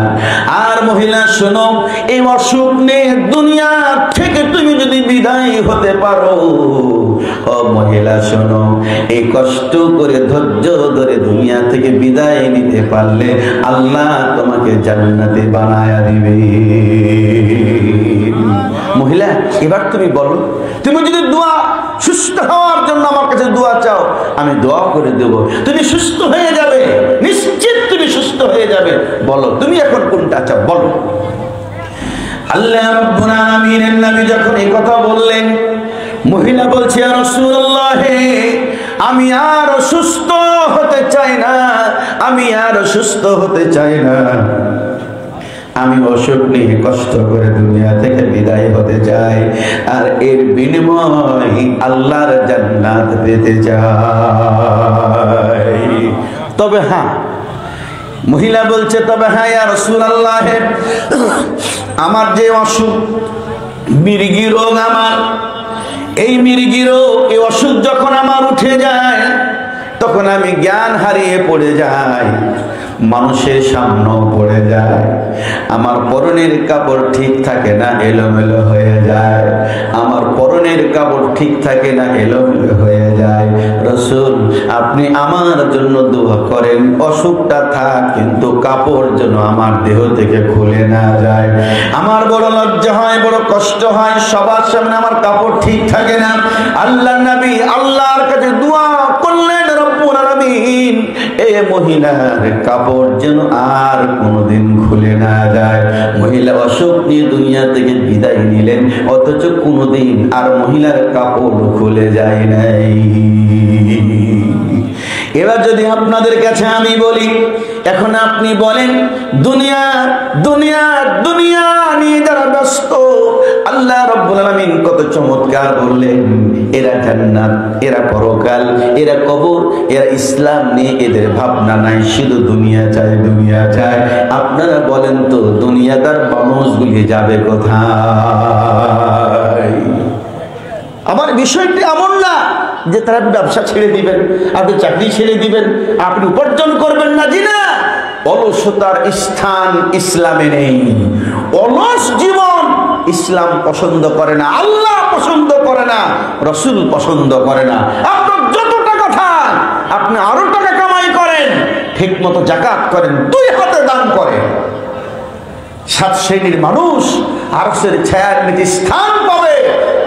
Speaker 1: আর মহিলা শোনো, এই অসুখ নিয়ে দুনিয়া থেকে তুমি যদি বিদায় হতে পারো, ও মহিলা শোনো, এই কষ্ট করে ধৈর্য ধরে দুনিয়া থেকে বিদায় নিতে পারলে আল্লাহ তোমাকে জান্নাতে বানায়া দিবে। মহিলা, এবার তুমি বলো, তুমি যদি দোয়া সুস্থ হওয়ার জন্য আমার কাছে দোয়া চাও, আমি দোয়া করে দেব, তুমি সুস্থ হয়ে যাবে, নিশ্চিত তুমি সুস্থ হয়ে যাবে। বলো তুমি এখন কোনটা চাও, বলো। আল্লাহ রাব্বুল আলামিনের নবী যখন এই কথা বললেন, মহিলা বলছে, ইয়া রাসূলুল্লাহ, আমি আর সুস্থ হতে চাই না, আমি আর সুস্থ হতে চাই না, আমি অসুখ নিয়ে কষ্ট করে দুনিয়া থেকে বিদায় হতে চাই, আর এর বিনিময় আল্লাহর জান্নাত পেতে চাই। তবে হ্যাঁ, মহিলা বলছে, তবে হ্যাঁ ইয়া রাসূলুল্লাহ, আমার যে অসুখ, মির্গি রোগ আমার, এই মির্গি রোগ, এই অসুখ যখন আমার উঠে যায় তখন আমি জ্ঞান হারিয়ে পড়ে যাই, মানুষের সামনেও পড়ে যায়, আমার পরনের কাপড় ঠিক থাকে না, এলোমেলো হয়ে যায়, আমার পরনের কাপড় ঠিক থাকে না, এলোমেলো হয়ে যায়। রাসূল, আপনি আমার জন্য দোয়া করেন, অসুখটা থাক কিন্তু কাপড় যেন আমার দেহ থেকে খুলে না যায়। আমার বড় লজ্জা হয়, বড় কষ্ট হয়, সবার সামনে আমার কাপড় ঠিক থাকে না। আল্লাহর নবী আল্লাহর কাছে দোয়া করলেন, রব্বুল আলামিন, এই মহিলার কাপড় যেন আর কোনোদিন খুলে না যায়। মহিলা অসুখ নিয়ে দুনিয়া থেকে বিদায় নিলেন, অথচ কোনোদিন আর মহিলার কাপড় খুলে যায় নাই। এবার যদি আপনাদের কাছে আমি বলি, এখন আপনি বলেন, দুনিয়া দুনিয়া দুনিয়া নিয়ে যারা ব্যস্ত, আল্লাহ রাব্বুল আলামিন কত চমৎকার বললেন, এরা জান্নাত, এরা পরকাল, এরা কবর, এরা ইসলাম নিয়ে এদের ভাবনা নাই, শুধু দুনিয়া চায়, দুনিয়া চায়। আপনারা বলেন তো, দুনিয়াদার মানুষগুলি যাবে কোথায়? আমার বিষয়টি এমন না যে তারা ব্যবসা ছেড়ে দিবেন, আপনি চাকরি ছেড়ে দিবেন, আপনি উপার্জন করবেন না, জি না। অলসতার স্থান ইসলামে নেই। অলস জীবন ইসলাম পছন্দ করে না, আল্লাহ পছন্দ করে না, রাসূল পছন্দ করে না। আপনার যত টাকা থাক, আপনি আরো টাকা কামাই করেন, ঠিক মতো যাকাত করেন, 2 হাতে দান করেন, 7 শ্রেণীর মানুষ আরশের ছায়ার নিচে স্থান পাবে।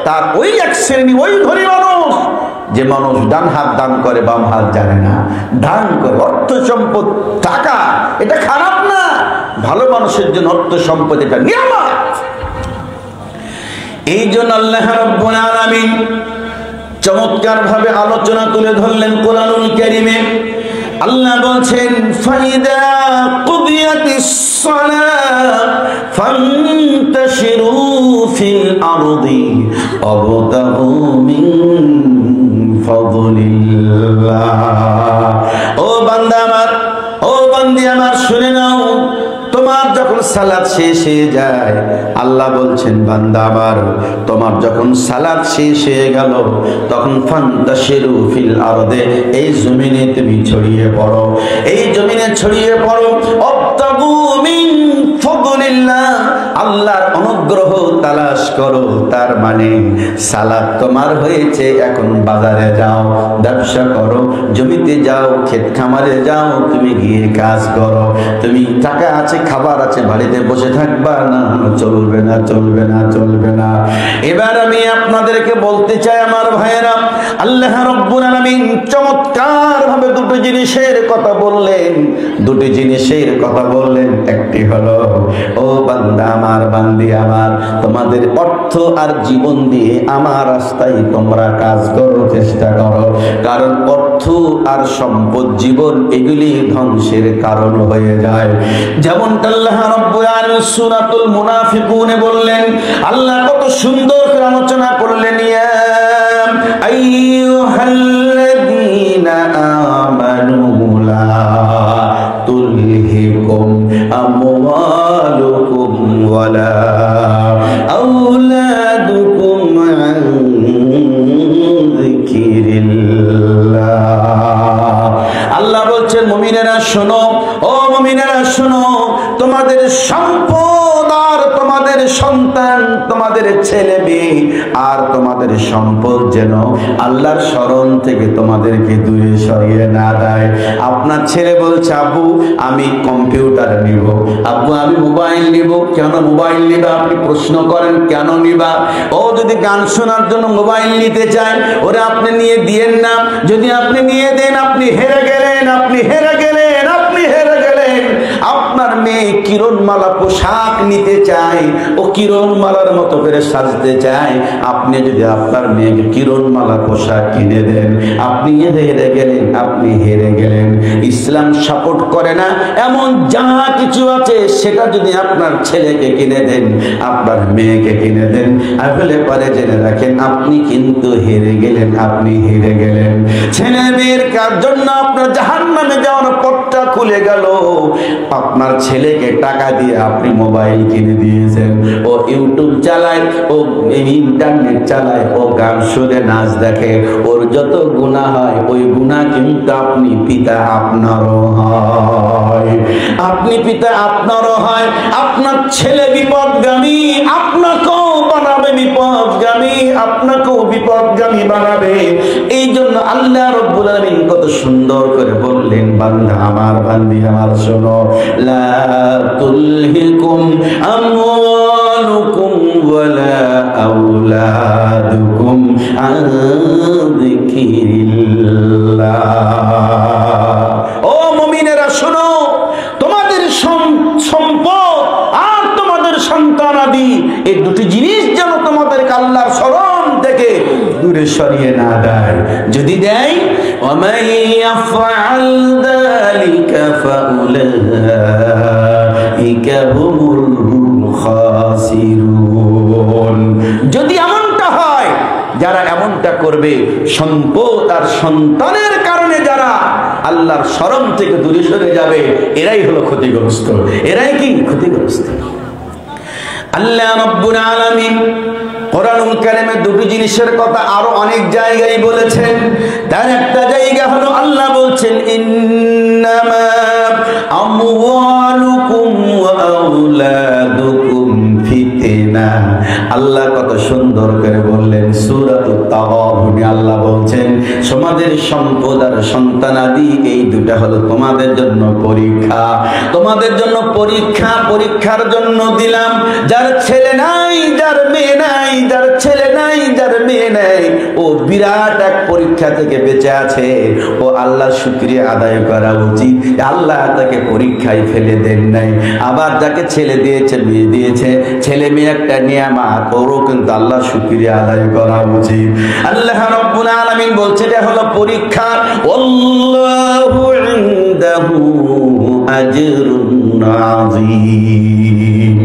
Speaker 1: তার ওই এক শ্রেণী, ওই ধনী মানুষ, যে মানুষ ডান হাত দান করে, বাম হাত জানে না, দান করে। অর্থ সম্পদ, টাকা, এটা খারাপ না, ভালো মানুষের জন্য অর্থ সম্পদ এটা নিয়ামত। এই জন্য আল্লাহ রাব্বুল আলামিন চমৎকার ভাবে আলোচনা তুলে ধরলেন কোরআনুল কারীমে। আল্লাহ বলছেন, ফাইদা কুদিয়াতিস সালাত ফান্তাশিরু ফিল আরদি ওয়াবতাগু মিন ফাদলিল্লাহ। ও বান্দা আমার, ও বান্দি আমার, শুনে নাও, তোমার যখন সালাত শেষ হয়ে যায়, আল্লাহ বলছেন, বান্দা আমার, তোমার যখন সালাত শেষ হয়ে গেল, তখন ফান্তাশিরু ফিল আরদে, এই জমিনে তুমি ছড়িয়ে পড়ো, এই জমিনে ছড়িয়ে পড়ো। ওয়াবতাগু মিন ফাদলিল্লাহ, আল্লাহর অনুগ্রহ তালাশ করো। তার মানে সালাত তোমার হয়েছে, এখন বাজারে যাও, ব্যবসা করো, জমিতে যাও, ক্ষেত খামারে যাও, তুমি গিয়ে কাজ করো। তুমি টাকা আছে, খাবার আছে, বাড়িতে বসে থাকবা না, চলবে না, চলবে না, চলবে না। এবার আমি আপনাদেরকে বলতে চাই, আমার ভাইয়েরা, আল্লাহ রাব্বুল আলামিন চমৎকার ভাবে 2টি জিনিসের কথা বললেন, 2টি জিনিসের কথা বললেন। একটি হলো, ও বান্দা আমার, বান্দি আমার, তোমাদের অর্থ আর জীবন দিয়ে আমার রাস্তায় তোমরা কাজ করো, চেষ্টা করো, কারণ অর্থ আর সম্পদ, জীবন, এগুলি ধ্বংসের কারণ হয়ে যায়। যেমন আল্লাহ রাব্বুল আলামিন সূরাতুল মুনাফিকুনে বললেন, আল্লাহ কত সুন্দর করে আলোচনা করলেন, ইয়া আইয়ুহাল্লাযীনা আমানু লা তুলহিকুম আমওয়ালুকুম ওয়ালা আওলাদুকুম আন যিকিরিল্লাহ। আল্লাহ বলছেন, মুমিনেরা শোনো, ও মুমিনেরা শোনো, তোমাদের সম্পদ আর তোমাদের সন্তান, তোমাদের ছেলে মেয়ে আর তোমাদের সম্পদ যেন আল্লাহর স্মরণ থেকে তোমাদেরকে দূরে সরিয়ে না দেয়। আপনার ছেলে বলছে, আব্বু আমি কম্পিউটার নিব, আব্বু আমি মোবাইল নিব। কেন মোবাইল নিবা? আপনি প্রশ্ন করেন, কেন নিবা? ও যদি গান শোনার জন্য মোবাইল নিতে চায়, ওরা আপনি নিয়ে দিয়েন না। যদি আপনি নিয়ে দেন, আপনি হেরে গেলেন, আপনি হেরে গেলেন, আপনি হেরে গেলেন। আপনার মেয়ে কিরণমালা পোশাক নিতে চায়, ও কিরণমালার মতো করে সাজতে চায়, আপনি যদি আপনার মেয়েকে কিরণমালা পোশাক কিনে দেন, আপনি হেরে গেলেন, আপনি হেরে গেলেন। ইসলাম সাপোর্ট করে না এমন যা কিছু আছে, সেটা যদি আপনার ছেলেকে কিনে দেন, আপনার মেয়েকে কিনে দেন, আসলে পরে জেনে রাখেন, আপনি কিন্তু হেরে গেলেন, আপনি হেরে গেলেন। ছেলে মেয়ের কার জন্য আপনার জাহান্নামে যাওয়ার পথটা দরজা খুলে গেল। আপনার ছেলেকে টাকা দিয়ে আপনি মোবাইল কিনে দিয়েছেন, ও ইউটিউব চালায়, ও ইন্টারনেট চালায়, ও গান শুনে নাচ দেখে, ওর যত গুনাহ হয় ওই গুনাহ কিন্তু আপনি পিতা আপনারও হয়, আপনি পিতা আপনারও হয়। আপনার ছেলে বিপদগামী, আপনাকেও বানাবে বিপদগামী, আপনাকেও বিপদগামী বানাবে। এই জন্য আল্লাহ রাব্বুল আলামিন কত সুন্দর করে বললেন, বান্দা আমার, বান্দি আমার, শোনো, লা তুলহিকুম আমওয়ালুকুম ওয়ালা আওলাদুকুম আন যিকিরিল্লাহ। ও মুমিনেরা শোনো, তোমাদের সম্পদ আর তোমাদের সন্তানাদি, এই দুটি জিনিস যেন তোমাদেরকে আল্লাহর স্মরণ থেকে দূরে সরিয়ে না দেয়। যদি দেয়, ওয়ামান ইয়াফআল যালিকা ফাউলাইকা হুমুল খাসিরুন। যদি এমনটা হয়, যারা এমনটা করবে, সম্পদ আর সন্তানের কারণে যারা আল্লাহর শরম থেকে দূরে সরে যাবে, এরাই হলো ক্ষতিগ্রস্ত। এরাই কি ক্ষতিগ্রস্ত? আল্লাহ রাব্বুল আলামিন কোরআনুল কারীমে দুটি জিনিসের কথা আরো অনেক জায়গায় বলেছেন। তার একটা জায়গা হলো আল্লাহ বলছেন, ইন্নামা আমওয়ালুকুম ওয়া আওলাদুকুম ফিতনা। আল্লাহ কত সুন্দর করে বললেন সূরাতুত তাগাবুনে, আল্লাহ বলছেন তোমাদের সম্পদ আর সন্তানাদি এই দুটা হলো তোমাদের জন্য পরীক্ষা, তোমাদের জন্য পরীক্ষা। পরীক্ষার জন্য দিলাম। যার ছেলে নাই, যার মেয়ে নাই, যার ছেলে নাই, যার মেয়ে নাই, ও বিরাট এক পরীক্ষা থেকে বেঁচে আছে। ও আল্লাহর শুকরিয়া আদায় করা উচিত, আল্লাহ তাকে পরীক্ষায় ফেলে দেন নাই। আবার যাকে ছেলে দিয়েছে, মেয়ে দিয়েছে, ছেলে মেয়ে একটা নিয়ামত, ওরও কিন্তু আল্লাহর শুকরিয়া আদায় করা উচিত। আল্লাহ রাব্বুল আলামিন বলছে এটা হলো পরীক্ষা। আল্লাহু ইনদাহু আজরুন আযীম।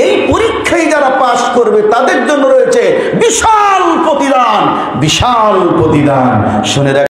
Speaker 1: এই পরীক্ষায় যারা পাস করবে তাদের জন্য রয়েছে বিশাল প্রতিদান, বিশাল প্রতিদান। শুনে